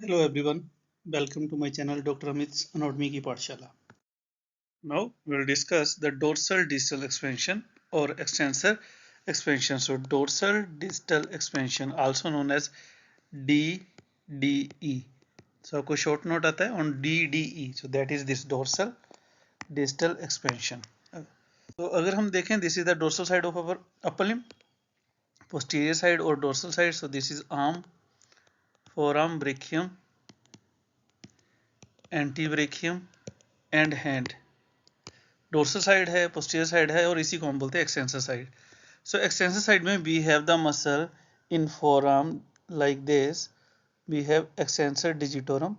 Hello everyone, welcome to my channel Dr. Amit's Anatomy Ki Pathshala. Now we'll discuss the dorsal distal expansion or extensor expansion. So dorsal distal expansion also known as DDE. So आपको short note आता है on DDE. So that is this dorsal distal expansion. तो अगर हम देखें this is the dorsal side of our upper limb, posterior side or dorsal side. So this is arm, forearm, brachium, antebrachium and hand. Dorsal side है, posterior side है और इसी को हम बोलते हैं extensor side. So extensor side में we have the muscle in forearm like this. We have extensor digitorum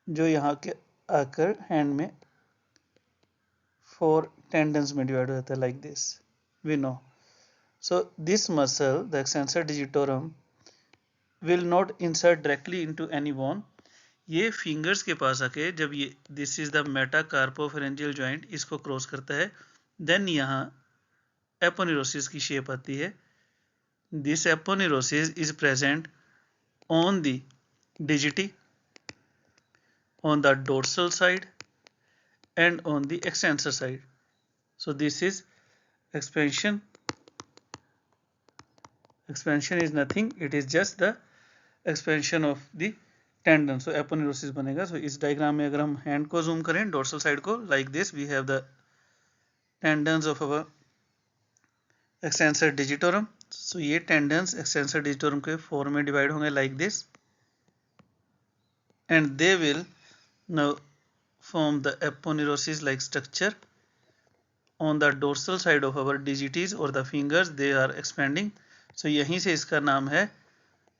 जो यहाँ के आकर हैंड में 4 टेंडन्स में डिवाइड हो जाता है like this. We know. So this muscle the extensor digitorum will not insert directly into any bone. ये फिंगर्स के पास आके जब ये this is the metacarpophalangeal joint इसको क्रॉस करता है, देन यहाँ एपोनेरोसिस की शेप आती है. This aponeurosis is present on the digiti, on the dorsal side and on the extensor side. So this is expansion. Expansion is nothing, it is just the expansion of the tendon. So aponeurosis बनेगा. So इस diagram में अगर हम hand को zoom करें dorsal side को, like this we have the tendons of our extensor digitorum. So ये tendons extensor digitorum के 4 में डिवाइड होंगे like this, and they will now form the aponeurosis like structure on the dorsal side of our digits or the fingers. They are expanding. So यहीं से इसका नाम है,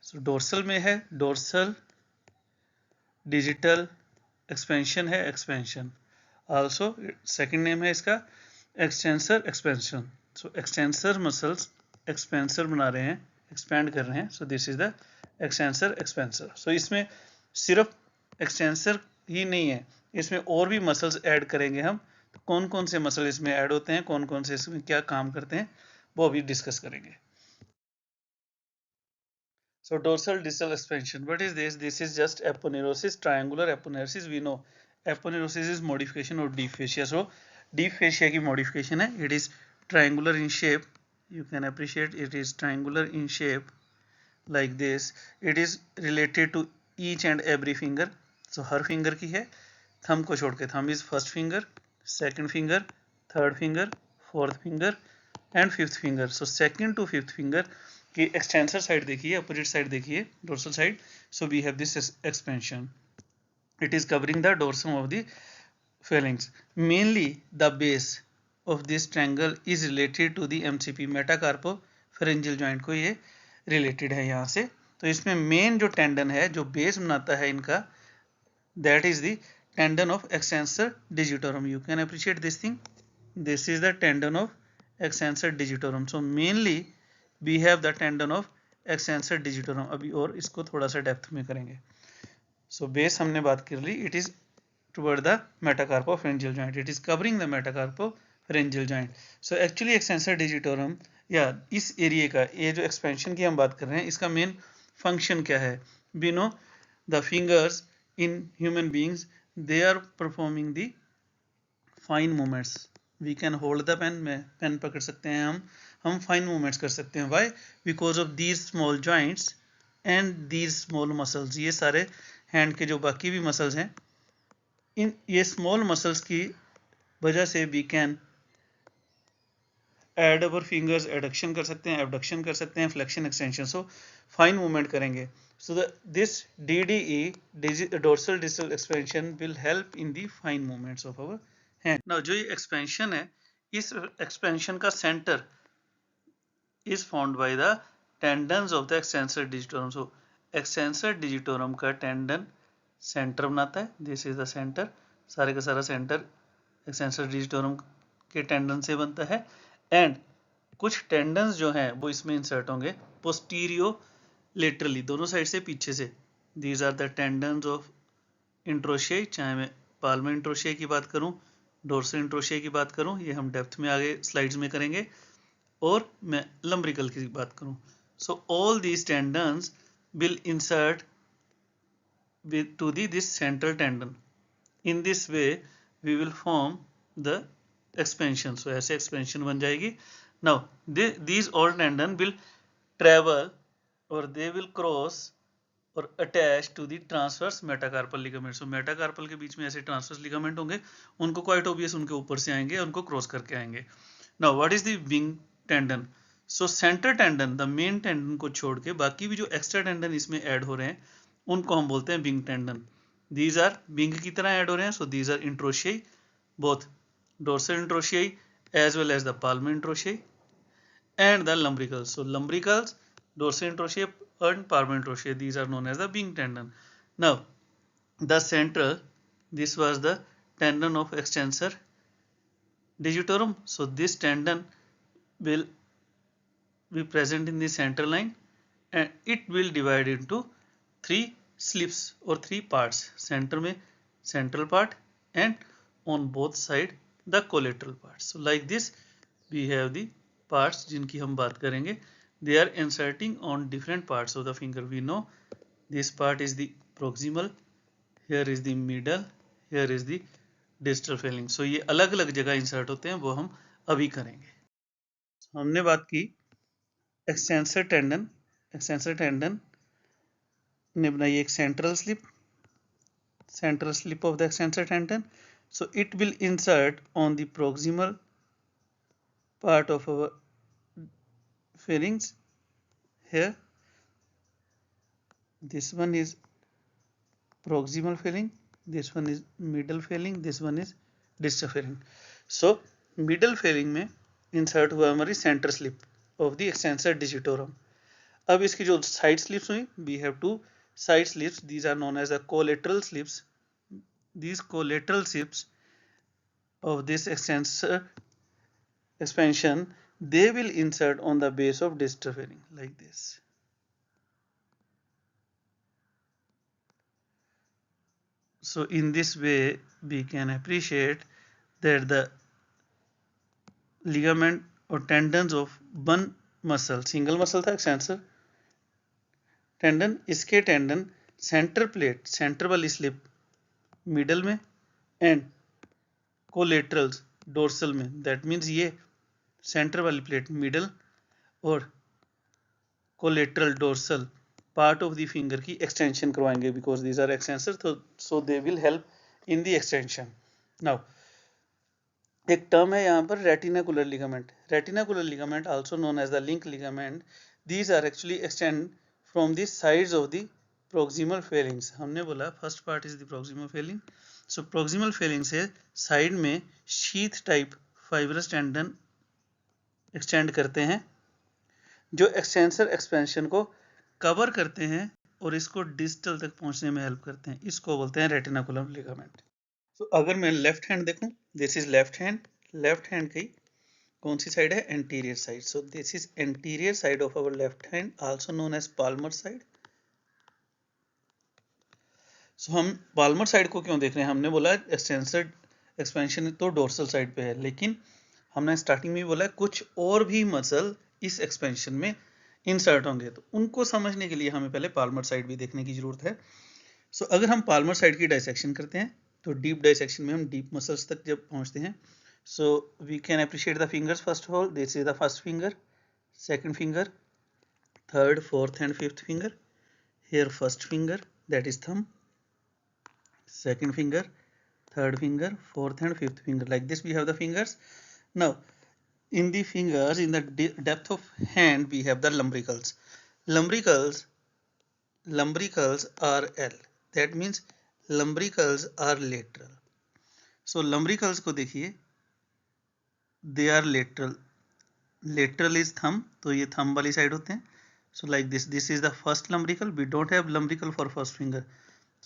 so dorsal में है dorsal digital expansion है expansion. Also second name है इसका extensor expansion. So extensor muscles expansor बना रहे हैं, expand कर रहे हैं. So this is the extensor expansor. So इसमें सिर्फ extensor ही नहीं है, इसमें और भी मसल्स ऐड करेंगे हम. तो कौन कौन से मसल इसमें ऐड होते हैं, कौन कौन से इसमें क्या काम करते हैं, वो अभी डिस्कस करेंगे. So dorsal distal expansion, what is this? This is just aponeurosis, triangular aponeurosis. We know aponeurosis is modification of deep fascia. So deep fascia की modification है. It is triangular in shape. You can appreciate it is triangular in shape like this. It is related to each and every finger. So her finger की है, thumb को छोड़ के. Thumb is first finger, second finger, third finger, fourth finger and fifth finger. So second to fifth finger की extensor side देखिए, opposite side देखिए, dorsal side. So we have this expansion. It is covering the dorsum of the phalanx. Mainly the base of this triangle is related to the MCP metacarpophalangeal joint को ये related है यहाँ से. तो इसमें main जो tendon है जो बेस बनाता है इनका, that is the tendon of extensor digitorum. You can appreciate this thing. This is the tendon of extensor digitorum. So mainly we have the tendon of extensor digitorum. अभी और इसको थोड़ा सा डेप्थ में करेंगे. So base हमने बात कर ली. It is toward the metacarpopharyngeal joint. It is covering the metacarpopharyngeal joint. So actually extensor digitorum या इस एरिया का ये जो एक्सपेंशन की हम बात कर रहे हैं इसका मेन फंक्शन क्या है. We know the fingers in human beings, they are performing the fine movements. We can hold the pen, में पेन पकड़ सकते हैं हम fine movements कर सकते हैं. Why? Because of these small joints and these small muscles. ये सारे हैंड के जो बाकी भी मसल्स हैं, इन ये स्मॉल मसल्स की वजह से we can add our fingers, adduction कर सकते हैं, एबडक्शन कर सकते हैं, flexion extension. So fine movement करेंगे. So this DDE dorsal distal expansion will help in the fine movements of our hand. Now जो ये एक्सपेंशन है, इस एक्सपेंशन का centre is found by the tendons of the extensor digitorum. So extensor digitorum का tendon centre बनाता है. This is the centre. सारे का सारा सेंटर एक्सटेंसर डिजिटोरम के टेंडन से बनता है. एंड कुछ टेंडन्स जो हैं वो इसमें इंसर्ट होंगे पोस्टीरियो लेटरली, दोनों साइड से, पीछे से. These are the tendons of interossei. चाहे मैं पाल्मर इंट्रोशिया की बात करूं, डोर्सल इंट्रोशिया की बात करूं, ये हम डेप्थ में आगे स्लाइड्स में करेंगे, और मैं लंब्रिकल की बात करूं. So all these tendons will insert to this central tendon. In this way we will form the expansion. So ऐसे expansion बन जाएगी. Now these all tendon will travel or they will cross और attach to the transverse metacarpal ligament. So metacarpal के बीच में ऐसे transverse ligament होंगे, उनको क्वाइट ऑब्वियस उनके ऊपर से आएंगे, उनको क्रॉस करके आएंगे. Now what is the wing tendon? So centre tendon, the main tendon को छोड़ के बाकी भी जो एक्स्ट्रा टेंडन इसमें ऐड हो रहे हैं उनको हम बोलते हैं wing tendon. These are wing की तरह ऐड हो रहे हैं. So these are interossei, both dorsal interossei as well as the palmar interossei and the lumbricals. So lumbricals, dorsal interossei and palmar interossei, these are known as the wing tendon. Now the central, this was the tendon of extensor digitorum. So this tendon will be present in the center line and it will divide into three slips or three parts. Center में central part and on both side the collateral part. So like this we have the parts जिनकी हम बात करेंगे. They are inserting on different parts of the finger. We know this part is the proximal, here is the middle, here is the distal phalanx. So ये अलग अलग जगह insert होते हैं, वो हम अभी करेंगे. हमने बात की एक्सटेंसर टेंडन. एक्सटेंसर टेंडन ने बनाई एक central slip of the extensor tendon. So it will insert on the proximal part of our phalanx. Here this one is proximal phalanx, this one is middle phalanx, this one is distal phalanx. So middle phalanx में insert हुआ हमारी center slip of the extensor digitorum. अब इसकी जो side slips हुई, we have two side slips, these are known as the collateral slips. These collateral slips of this extensor expansion, they will insert on the base of distal phalanx like this. So in this way we can appreciate that the ligament or tendons of one muscle, single muscle था extensor tendon, इसके tendon center plate, center वाली slip middle में and collaterals dorsal में. That means ये center वाली plate middle और collateral dorsal part of the finger की extension करवाएंगे, because these are extensors, so they will help in the extension. Now एक term है यहाँ पर retinacular ligament. Retinacular ligament also known as the link ligament. These are actually extend from the sides of the proximal phalanx. हमने बोला first part is the proximal phalanx. So proximal phalanx से side में sheath type fibrous tendon extend करते हैं, जो extensor expansion को cover करते हैं और इसको डिस्टल तक पहुंचने में हेल्प करते हैं. इसको बोलते हैं रेटिनाकुलर लिगामेंट. तो अगर मैं लेफ्ट हैंड देखूं, this is left hand. Left hand की कौन सी साइड है? Anterior side. So this is anterior side of our left hand, also known as palmar side. So हम पाल्मर साइड को क्यों देख रहे हैं? हमने बोला एक्सटेंसर एक्सपेंशन तो डोर्सल साइड पे है, लेकिन हमने स्टार्टिंग में बोला कुछ और भी मसल इस एक्सपेंशन में इंसर्ट होंगे, तो उनको समझने के लिए हमें पहले पाल्मर साइड भी देखने की जरूरत है. सो अगर हम पाल्मर साइड की डाइसेक्शन करते हैं तो डीप डाइसेक्शन में हम डीप मसल्स तक जब पहुंचते हैं, so we can appreciate the fingers. First of all this is the first finger, second finger, third, fourth and fifth finger. Here first finger, that is thumb, second finger, third finger, fourth and fifth finger. Like this we have the fingers. Now in the fingers, in the depth of hand, we have the lumbricals. Lumbricals are L. That means lumbricals are lateral. So lumbricals को देखिए, they are lateral. Lateral is thumb, तो ये thumb वाली side होते हैं. So like this, this is the first lumbrical. We don't have lumbrical for first finger.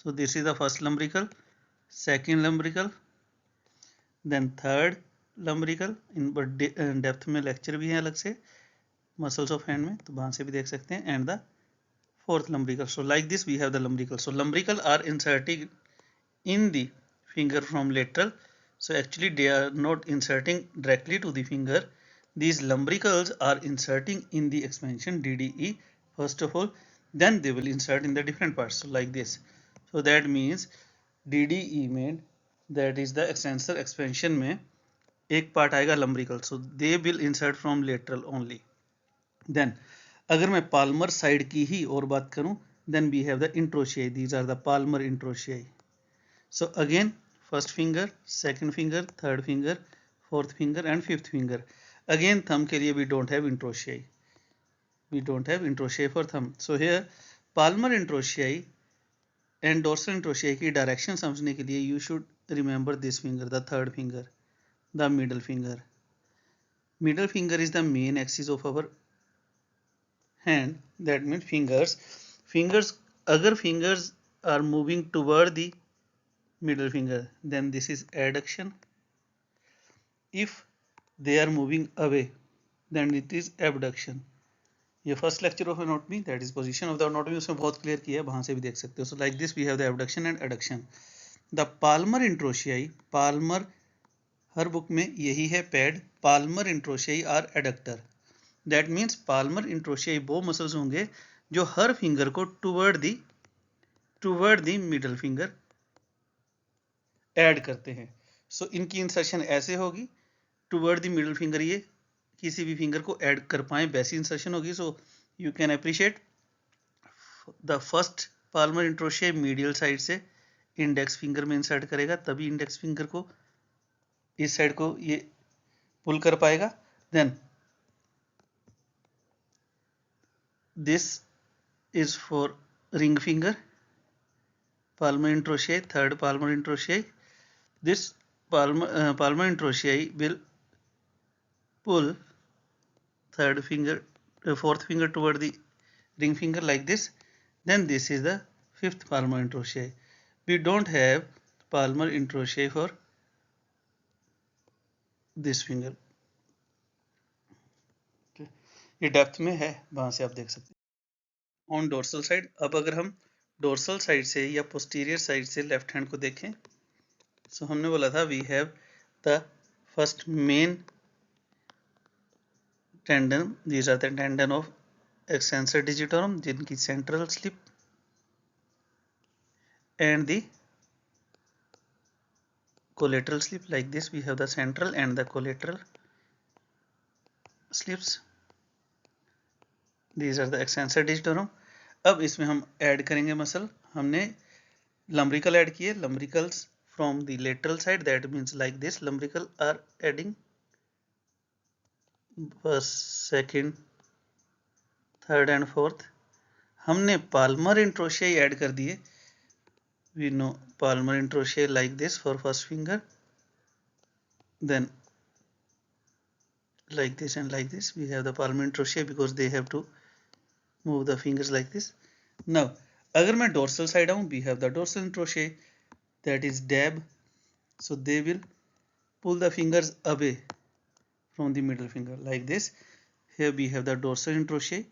So this is the first lumbrical, second lumbrical, then third lumbrical. In depth में lecture भी है अलग से muscles of hand में, तो वहां से भी देख सकते हैं. And the fourth lumbrical. So like this we have the lumbrical. So lumbrical are inserting in the finger from lateral. So actually they are not inserting directly to the finger. These lumbricals are inserting in the expansion DDE first of all, then they will insert in the different parts. So like this. So that means DDE में, that is the extensor expansion में एक part आएगा lumbrical, so they will insert from lateral only. Then अगर मैं palmar side की ही और बात करूं, then we have the introitiae. These are the palmar introitiae. So again, first finger, second finger, third finger, fourth finger and fifth finger. Again thumb के लिए we don't have introitiae. We don't have introitiae for thumb. So here palmar introitiae and dorsal introitiae की direction समझने के लिए you should remember this finger, the third finger, the middle finger. Middle finger is the main axis of our hand. That means fingers अगर fingers are moving toward the middle finger, then this is adduction. If they are moving away, then it is abduction. ये first lecture of anatomy, that is position of the anatomy, उसमें बहुत clear किया है, वहां से भी देख सकते हो. So like this we have the abduction and adduction. The palmar interossei, palmar हर बुक में यही है PAD, palmar interossei are adductor. That means palmar interossei वो मसल्स होंगे जो हर फिंगर को toward the middle finger add करते हैं. सो इनकी इंसर्शन ऐसे होगी, टूवर्ड द मिडल फिंगर, ये किसी भी फिंगर को ऐड कर पाए वैसी इंसर्शन होगी. So you can appreciate the first palmar interossei medial side से इंडेक्स फिंगर में इंसर्ट करेगा, तभी इंडेक्स फिंगर को इस साइड को ये पुल कर पाएगा. Then this is for ring finger, palmar introitiae, third palmar introitiae. This palmar introitiae will pull fourth finger toward the ring finger like this. Then this is the fifth palmar introitiae. We don't have palmar introitiae for this finger. ये depth में है, वहां से आप देख सकते हैं. On dorsal side, अब अगर हम डोर्सल साइड से या पोस्टीरियर साइड से लेफ्ट हैंड को देखें, सो हमने बोला था we have the first main tendon, these are the tendon of extensor digitorum, जिनकी central slip and the collateral slip. Like this we have the central and the collateral slips. These are the extensor digitorum. अब इसमें हम add करेंगे muscle. हमने lumbrical add किए, lumbricals from the lateral side, that means like this lumbrical are adding first, second, third and fourth. हमने palmar introitiae add कर दिए. We know palmar introitiae like this for first finger, then like this and like this we have the palmar introitiae because they have to move the fingers like this. Now अगर मैं dorsal side आऊं, we have the dorsal introitiae, that is dab, so they will pull the fingers away from the middle finger like this. Here we have the dorsal introitiae,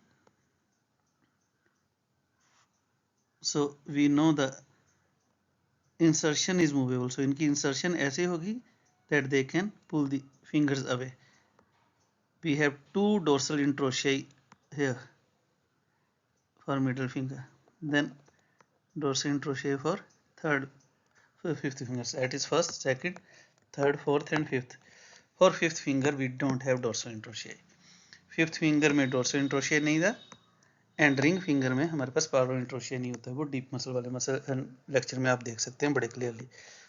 so we know the insertion is movable, so इनकी insertion ऐसे होगी that they can pull the fingers away. We have two dorsal introitiae here for middle finger, then dorsal introitiae for fifth fingers, that is first, second, third, fourth and fifth. For fifth finger we don't have dorsal introitiae. Fifth finger में dorsal introitiae नहीं था, and ring finger में हमारे पास palmar introitiae नहीं होता है. वो deep muscle वाले मसल लेक्चर में आप देख सकते हैं बड़े क्लियरली.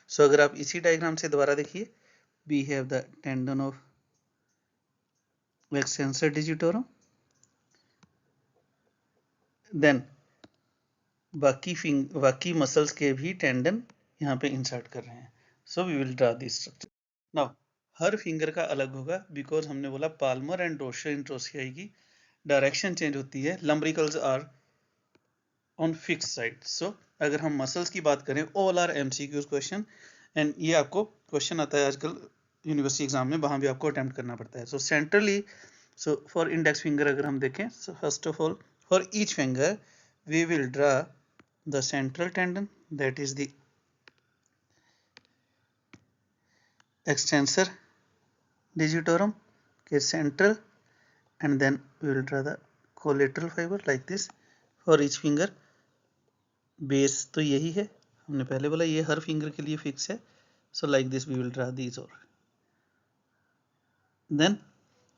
सो अगर आप इसी डायग्राम से दोबारा देखिए, we have the tendon of extensor digitorum, then बाकी मसल्स के भी टेंडन यहाँ पे इंसर्ट कर रहे हैं. So we will draw this structure. Now हर फिंगर का अलग होगा, बिकॉज हमने बोला पाल्मर एंड डोर्सल इंट्रोशियाई की डायरेक्शन चेंज होती है. Lumbricals are on fix side. So अगर हम मसल्स की बात करें, all are MCQs question, and ये आपको क्वेश्चन आता है आजकल यूनिवर्सिटी एग्जाम में, वहां भी आपको अटेम्प्ट करना पड़ता है. So centrally, so for index finger अगर हम देखें, so first of all for each finger we will draw the central tendon, that is the extensor digitorum के central, and then we will draw the collateral fiber like this for each finger. base तो यही है, हमने पहले बोला ये हर finger के लिए फिक्स है. So like this we will draw these or then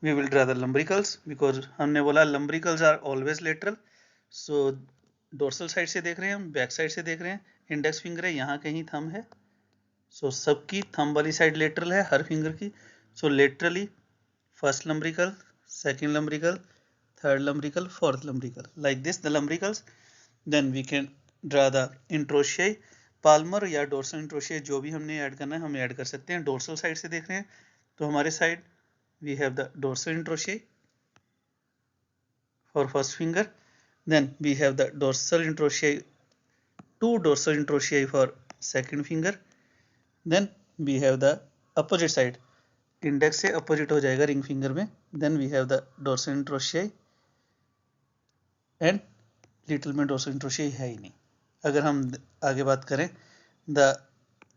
we will draw the lumbricals because हमने बोला lumbricals are always lateral. So dorsal side से देख रहे हैं हम, back side से देख रहे हैं, इंडेक्स फिंगर है, यहाँ कहीं थंब है. So सबकी थंब वाली साइड लेटरल है हर फिंगर की. So laterally first lumbrical, second lumbrical, third lumbrical, fourth lumbrical, like this the lumbricals. Then we can draw the interossei, palmar या डोर्सल इंट्रोशियाई, जो भी हमने ऐड करना है हम ऐड कर सकते हैं. डोर्सल साइड से देख रहे हैं तो हमारे side we have the dorsal interossei for first finger. Then we have the dorsal interossei, two dorsal interossei for second finger. Then we have the opposite side, index से अपोजिट हो जाएगा ring finger में. Then we have the dorsal interossei and little में dorsal interossei है ही नहीं. अगर हम आगे बात करें द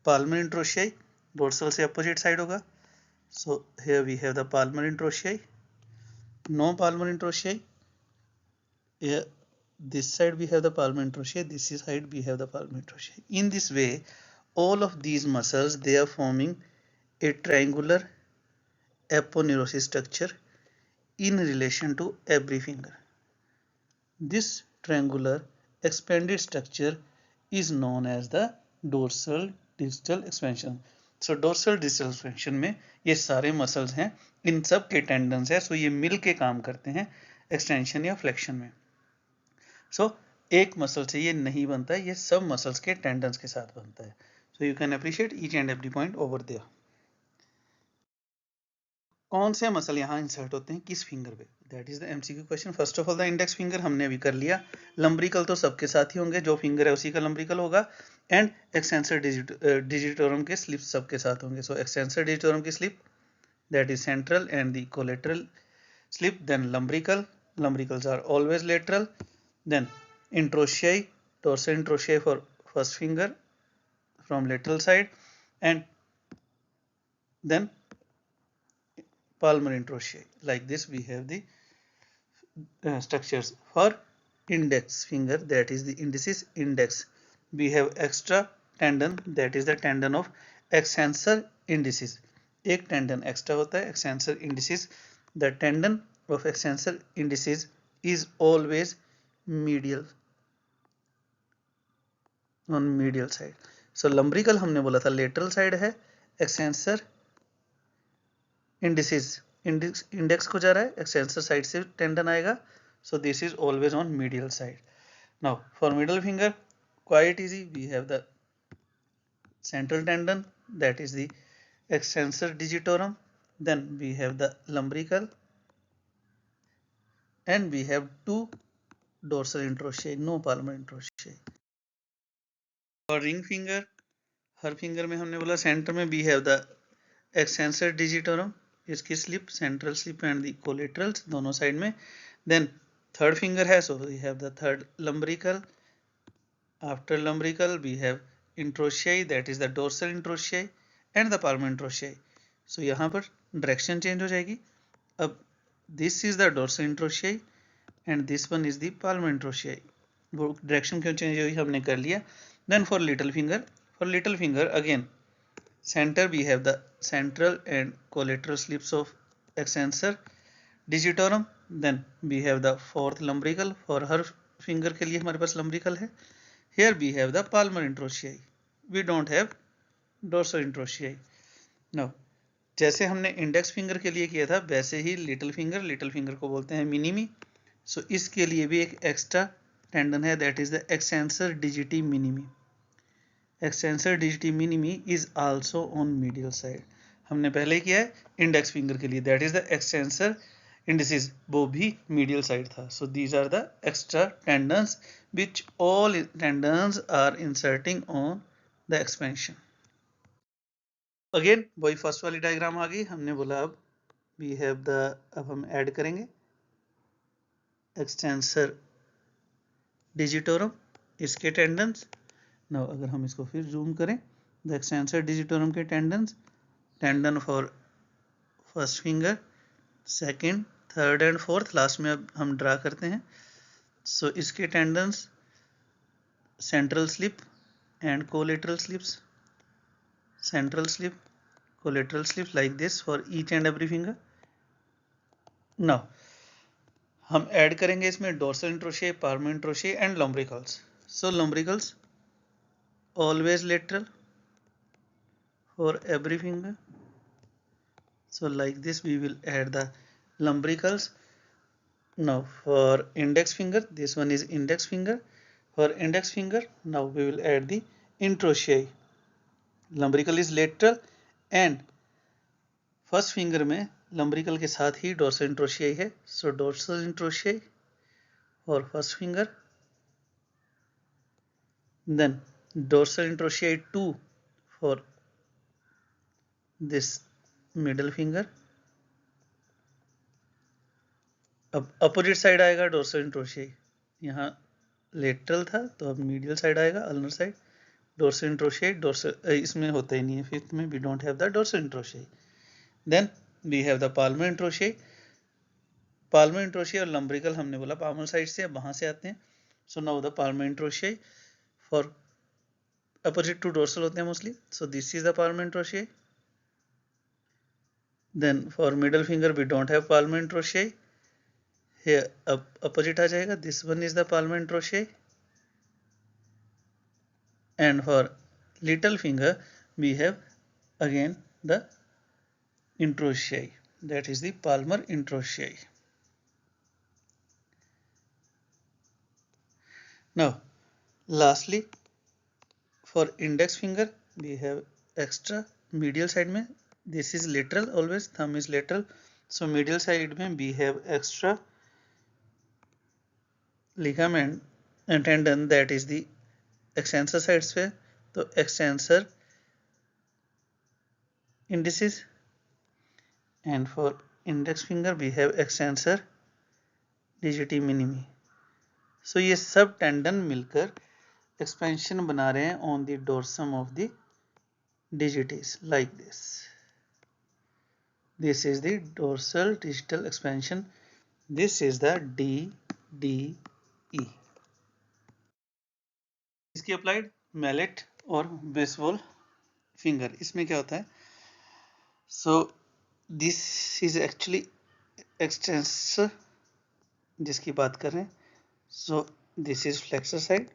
पाल्मर इंट्रोशियाई डोर्सल से अपोजिट साइड होगा. So here we have the palmar introitiae, no palmar introitiae. Here this side we have the palmar introitiae, this side we have the palmar introitiae. In this way all of these muscles they are forming a triangular aponeurosis structure in relation to every finger. This triangular expanded structure is known as the dorsal distal expansion. So dorsal distal expansion में ये सारे muscles हैं, इन सब के tendons है. सो ये मिल के काम करते हैं एक्सटेंशन या फ्लेक्शन में. सो एक मसल से ये नहीं बनता है, ये सब मसल्स के टेंडन्स के साथ बनता है. So you can appreciate each and every point over there. कौन से मसल यहाँ इंसर्ट होते हैं किस फिंगर पे, that is the MCQ question. First of all the index finger हमने अभी कर लिया. लंब्रिकल तो सबके साथ ही होंगे, जो फिंगर है उसी का लंब्रिकल होगा. एंड एक्सटेंसर डिजिटोरम के स्लिप सबके साथ होंगे. सो एक्सटेंसर डिजिटोरम की slip that is central and the collateral slip. Then lumbrical, lumbricals are always lateral. Then introitiae, dorsal introitiae for first finger from lateral side, and then palmar introitiae. Like this we have the structures. For index finger, that is the indicis index, we have extra tendon, that is the tendon of extensor indicis. एक tendon extra होता है extensor indicis. The tendon of extensor indicis is always medial on medial side. So lumbrical हमने बोला था lateral side है, extensor indicis index को जा रहा है, एक्सटेंसर साइड से टेंडन आएगा. So this is always on medial side. Now for middle finger quite easy, we have the central tendon, that is the extensor digitorum. Then we have the lumbrical and we have two dorsal introitiae, no palmar introitiae. और ring finger, हर finger में हमने बोला centre में we have the extensor digitorum, इसकी slip central slip and the collaterals दोनों side में. Then third finger है, so we have the third lumbrical. After lumbrical we have introitiae, that is the dorsal introitiae and the palmar introitiae. So यहाँ पर direction change हो जाएगी. अब this is the dorsal introitiae and this one is the palmar introitiae. वो direction क्यों change हुई हमने कर लिया. Then for little finger again center we have the central and collateral slips of extensor digitorum. Then we have the fourth lumbrical, for her finger के लिए हमारे पास lumbrical है. Here we have the palmar introitiae, we don't have dorsal introitiae. Now जैसे हमने index finger के लिए किया था वैसे ही लिटिल फिंगर को बोलते हैं मिनिमी. सो इसके लिए भी एक एक्स्ट्रा टेंडन है, that is the extensor digiti minimi. Extensor digiti minimi is also on medial side. हमने पहले किया है इंडेक्स फिंगर के लिए, that is the extensor indicis, वो भी मीडियल साइड था. So these are the extra tendons which all tendons are inserting on the expansion. Again वही फर्स्ट वाली डायग्राम आ गई. हमने बोला अब we have the, अब हम ऐड करेंगे एक्सटेंसर डिजिटोरम, इसके टेंडन्स. नाउ अगर हम इसको फिर जूम करें, द एक्सटेंसर डिजिटोरम के tendons, tendon for first finger, second, third and fourth, last में अब हम ड्रा करते हैं. सो इसके tendons central slip and collateral slips, central slip, collateral slips, like this for each and every finger. Now हम add करेंगे इसमें dorsal interossei, palmar interossei and lumbricals. So lumbricals always lateral for every finger. So like this we will add the lumbricals. Now for index finger, this one is index finger. For index finger, now we will add the introchiae. Lumbrical is lateral and first finger में lumbrical के साथ ही dorsal introchiae है. So dorsal introchiae for first finger, then dorsal introchiae 2 for this middle finger. अब opposite side आएगा dorsal interossei, यहाँ lateral था तो अब मीडियल साइड आएगा, ulnar side. Dorsal interossei dorsal इसमें होता ही नहीं है, फिफ्थ में we don't have the dorsal interossei. Then we have the palmar interossei. Palmar interossei और लम्ब्रिकल हमने बोला पाल्मर साइड से, अब वहां से आते हैं. So now the palmar interossei for opposite to dorsal होते हैं mostly. So this is the palmar interossei. Then for middle finger we don't have palmar interossei. Here opposite आ जाएगा, this one is the palmar introchiae, and for little finger we have again the introchiae, that is the palmar introchiae. Now lastly for index finger we have extra medial side में, this is lateral, always thumb is lateral, so medial side में we have extra ligament and tendon, that is the extensor sides पे, तो extensor indices, and for index finger we have extensor digiti minimi. So ये सब tendon मिलकर expansion बना रहे हैं on the dorsum of the digits, like this. This is the dorsal digital expansion. This is the DDE. इसकी applied mallet और baseball finger. इसमें क्या होता है, so this is actually extensor जिसकी बात कर रहे हैं. So this is flexor side.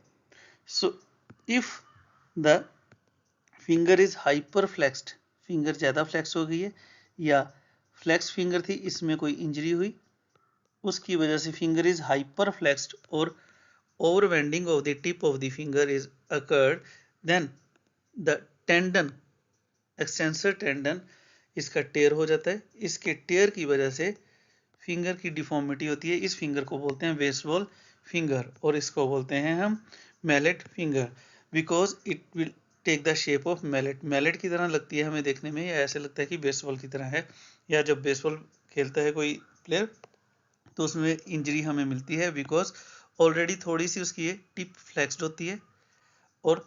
So if the finger is hyper flexed, finger ज़्यादा फ्लेक्स हो गई है या फ्लेक्स फिंगर थी, इसमें कोई इंजरी हुई, उसकी वजह से फिंगर इज हाइपर फ्लेक्स्ड और overbending of the tip of the finger is occurred, then the tendon, extensor tendon इसका टेयर हो जाता है. इसके टेयर की वजह से फिंगर की डिफॉर्मिटी होती है. इस फिंगर को बोलते हैं बेसबॉल फिंगर और इसको बोलते हैं हम mallet finger, because it will take the shape of mallet. Mallet की तरह लगती है हमें देखने में, या ऐसे लगता है कि बेसबॉल की तरह है, या जब बेसबॉल खेलता है कोई प्लेयर तो उसमें इंजरी हमें मिलती है, बिकॉज ऑलरेडी थोड़ी सी उसकी ये टिप फ्लेक्स्ड होती है और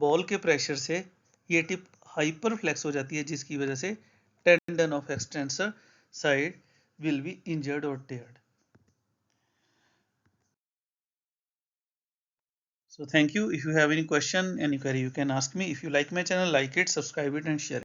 बॉल के प्रेशर से ये टिप हाइपर फ्लेक्स हो जाती है, जिसकी वजह से tendon of extensor side will be injured or teared. So thank you. If you have any question, any query, you can ask me. If you like my channel, like it, subscribe it and share it.